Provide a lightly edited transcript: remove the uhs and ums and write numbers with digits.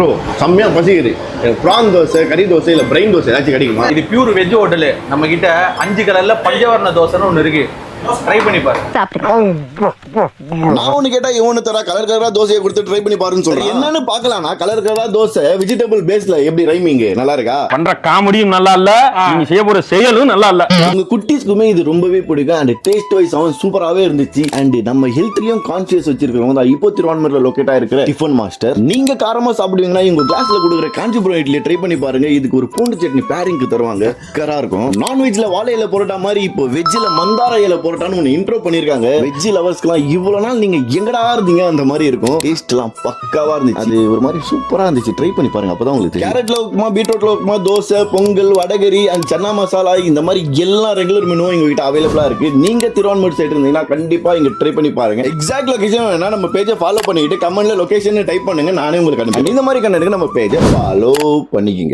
Bro செம்மையா பசிக்குது. PRAN dosa, கறி தோசை இல்ல பிரெயின் தோசை ஏதாச்சும் கிடைக்குமா? இது பியூர் வெஜ் ஹோட்டலு. நம்ம கிட்ட 5 கலர்ல பஞ்சவர்ண தோசைன்னு ஒன்று இருக்கு. ட்ரை பண்ணி பாரு. நான் ஒண்ணு கேட்டா இவனு தர கலர் கலரா தோசையை கொடுத்து ட்ரை பண்ணி பாருன்னு சொல்றேன். என்னன்னு பாக்கலாம். கலர் கலரா தோசை வெஜிடபிள் பேஸ்ல எப்படி ரைமிங் நல்லா இருக்கா? பண்ற காமெடியும் நல்லா இல்ல, நீங்க செய்ய போற செயலும் நல்லா இல்ல. உங்க குட்டீஸ்க்குமே இது ரொம்பவே பிடிக்கும். அண்ட் டேஸ்ட் வைஸ் அவன் சூப்பராகவே இருந்துச்சு. அண்ட் நம்ம ஹெல்த்லயும் கான்சியஸ் வச்சிருக்கிறவங்க தான் இப்போ திருவான்மூர்ல லொக்கேட் ஆயிருக்கிற டிஃபன் மாஸ்டர். நீங்க காரமா சாப்பிடுவீங்கன்னா இவங்க கிளாஸ்ல கொடுக்குற காஞ்சிபுரம் இட்லி ட்ரை பண்ணி பாருங்க. இதுக்கு ஒரு பூண்டு சட்னி பேரிங்க்கு தருவாங்க, கரா இருக்கும். நான்வெஜ்ல வாழை இலை பரோட்டா மாதிரி இப்போ வெஜ்ல மந்தார இலை பரோட்டான்னு ஒன்னு இன்ட்ரோ பண்ணிருக்காங்க. வெஜ் லவர்ஸ்க்குலாம் இவ்வளவு நாள் நீங்க எங்கடா இருந்தீங்க அந்த மாதிரி இருக்கும். டேஸ்ட் எல்லாம் பக்காவா இருந்துச்சு. அது ஒரு மாதிரி சூப்பரா இருந்துச்சு. ட்ரை பண்ணி பாருங்க, அப்பதான் உங்களுக்கு. கேரட்ல உப்புமா, பீட்ரூட்ல உப்புமா, தோசை, பொங்கல், வடகரி அண்ட் சன்னா மசாலா இந்த மாதிரி எல்லா ரெகுலர் மெனுவும் எங்க கிட்ட அவைலபிளா இருக்கு. நீங்க திருவான்மூர் சைடு இருந்தீங்கன்னா கண்டிப்பா இங்க ட்ரை பண்ணி பாருங்க. எக்ஸாக்ட் லொகேஷன் வேணா நம்ம பேஜை ஃபாலோ பண்ணிட்டு கமெண்ட்ல லொகேஷன் டைப் பண்ணுங்க, நானே உங்களுக்கு அனுப்புறேன். இந்த மாதிரி கண்டென்ட்க்கு நம்ம பேஜை ஃபாலோ பண்ணிக்கிங்க.